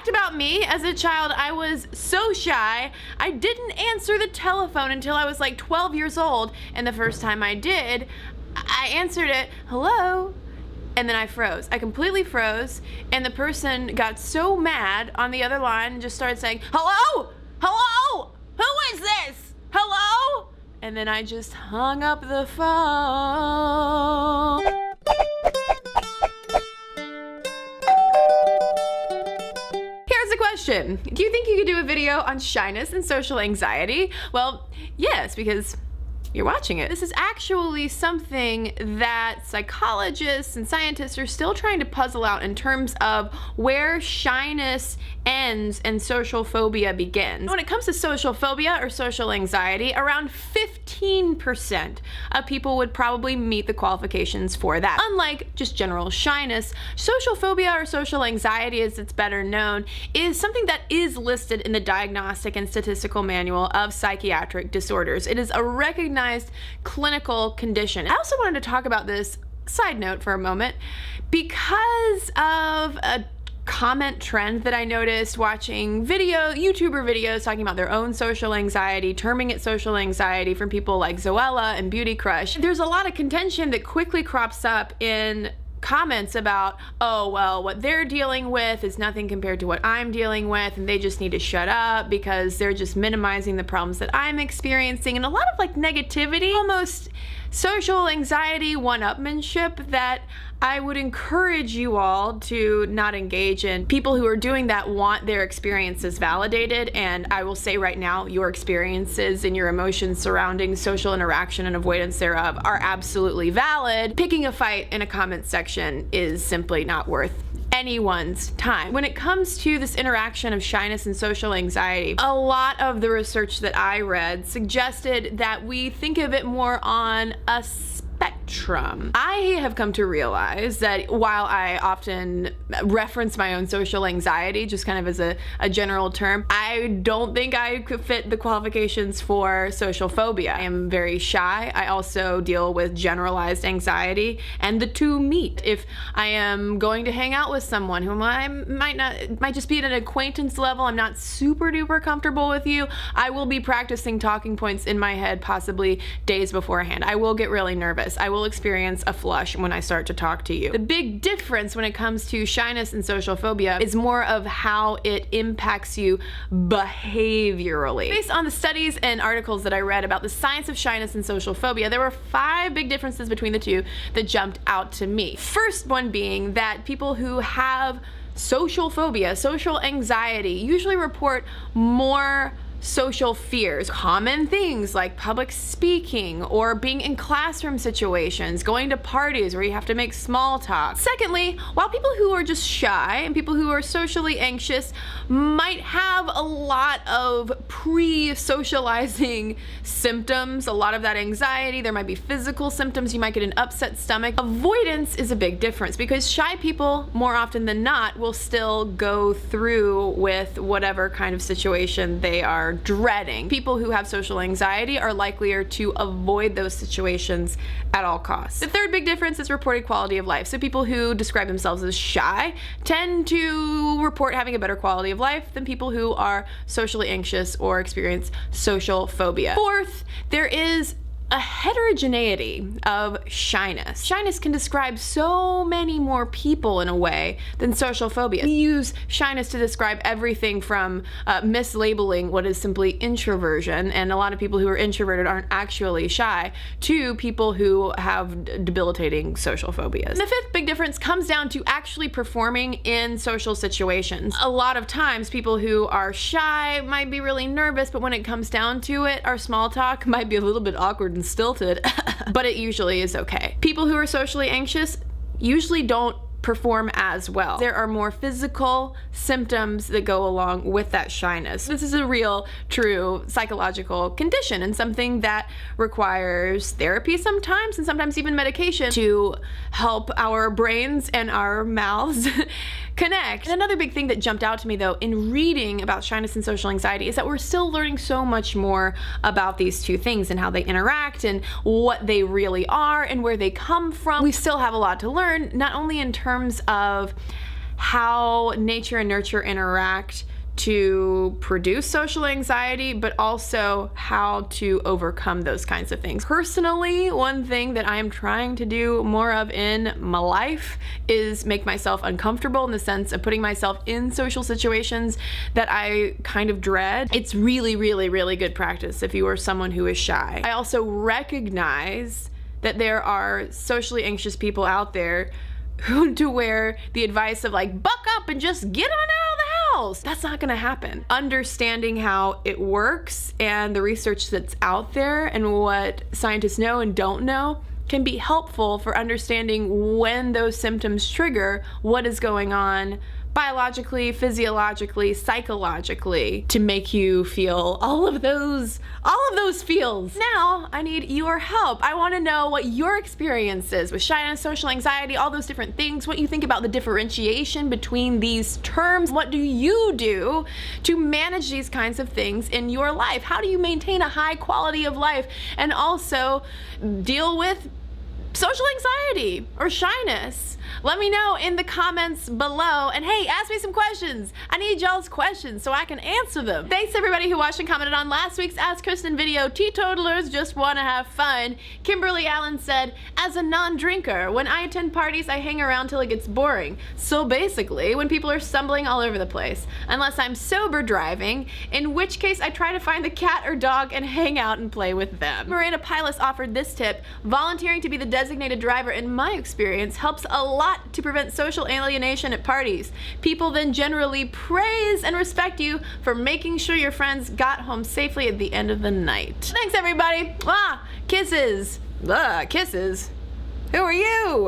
Fact about me, as a child, I was so shy, I didn't answer the telephone until I was like 12 years old, and the first time I did, I answered it, hello, and then I froze. I completely froze, and the person got so mad on the other line and just started saying, hello? Hello? Who is this? Hello? And then I just hung up the phone. Here's a question. Do you think you could do a video on shyness and social anxiety? Well, yes, because you're watching it. This is actually something that psychologists and scientists are still trying to puzzle out in terms of where shyness ends and social phobia begins. When it comes to social phobia or social anxiety, around 15% of people would probably meet the qualifications for that. Unlike just general shyness, social phobia or social anxiety, as it's better known, is something that is listed in the Diagnostic and Statistical Manual of Psychiatric Disorders. It is a recognized clinical condition. I also wanted to talk about this side note for a moment because of a comment trend that I noticed watching YouTuber videos talking about their own social anxiety, terming it social anxiety, from people like Zoella and Beauty Crush. There's a lot of contention that quickly crops up in comments about, oh, well, what they're dealing with is nothing compared to what I'm dealing with, and they just need to shut up because they're just minimizing the problems that I'm experiencing, and a lot of like negativity, almost social anxiety one-upmanship that I would encourage you all to not engage in. People who are doing that want their experiences validated, and I will say right now, your experiences and your emotions surrounding social interaction and avoidance thereof are absolutely valid. Picking a fight in a comment section is simply not worth anyone's time. When it comes to this interaction of shyness and social anxiety, a lot of the research that I read suggested that we think of it more on a spectrum. I have come to realize that while I often reference my own social anxiety just kind of as a general term, I don't think I could fit the qualifications for social phobia. I am very shy. I also deal with generalized anxiety, and the two meet. If I am going to hang out with someone whom I might just be at an acquaintance level, I'm not super duper comfortable with you, I will be practicing talking points in my head possibly days beforehand. I will get really nervous. I will experience a flush when I start to talk to you. The big difference when it comes to shyness and social phobia is more of how it impacts you behaviorally. Based on the studies and articles that I read about the science of shyness and social phobia, there were 5 big differences between the two that jumped out to me. First one being that people who have social phobia, social anxiety, usually report more social fears, common things like public speaking or being in classroom situations, going to parties where you have to make small talk. Secondly, while people who are just shy and people who are socially anxious might have a lot of pre-socializing symptoms, a lot of that anxiety, there might be physical symptoms, you might get an upset stomach. Avoidance is a big difference because shy people, more often than not, will still go through with whatever kind of situation they are dreading. People who have social anxiety are likelier to avoid those situations at all costs. The third big difference is reported quality of life. So people who describe themselves as shy tend to report having a better quality of life than people who are socially anxious or experience social phobia. Fourth, there is a heterogeneity of shyness. Shyness can describe so many more people in a way than social phobia. We use shyness to describe everything from mislabeling what is simply introversion, and a lot of people who are introverted aren't actually shy, to people who have debilitating social phobias. And the fifth big difference comes down to actually performing in social situations. A lot of times people who are shy might be really nervous, but when it comes down to it, our small talk might be a little bit awkward and stilted, but it usually is okay. People who are socially anxious usually don't perform as well. There are more physical symptoms that go along with that shyness. This is a real, true psychological condition and something that requires therapy sometimes, and sometimes even medication to help our brains and our mouths connect. And another big thing that jumped out to me though in reading about shyness and social anxiety is that we're still learning so much more about these two things and how they interact and what they really are and where they come from. We still have a lot to learn, not only in terms of how nature and nurture interact to produce social anxiety, but also how to overcome those kinds of things. Personally, one thing that I am trying to do more of in my life is make myself uncomfortable in the sense of putting myself in social situations that I kind of dread. It's really, really, really good practice if you are someone who is shy. I also recognize that there are socially anxious people out there who to where the advice of like, buck up and just get on out of the house. That's not gonna happen. Understanding how it works and the research that's out there and what scientists know and don't know can be helpful for understanding when those symptoms trigger what is going on biologically, physiologically, psychologically to make you feel all of those feels. Now, I need your help. I want to know what your experience is with shyness, social anxiety, all those different things, what you think about the differentiation between these terms. What do you do to manage these kinds of things in your life? How do you maintain a high quality of life and also deal with social anxiety or shyness? Let me know in the comments below, and hey, ask me some questions. I need y'all's questions so I can answer them. Thanks everybody who watched and commented on last week's Ask Kristen video, Teetotalers Just Want to Have Fun. Kimberly Allen said, as a non-drinker, when I attend parties, I hang around till it gets boring. So basically, when people are stumbling all over the place, unless I'm sober driving, in which case I try to find the cat or dog and hang out and play with them. Miranda Pilas offered this tip, volunteering to be the designated driver in my experience helps a lot to prevent social alienation at parties. People then generally praise and respect you for making sure your friends got home safely at the end of the night. Thanks everybody. Kisses. Kisses. Who are you?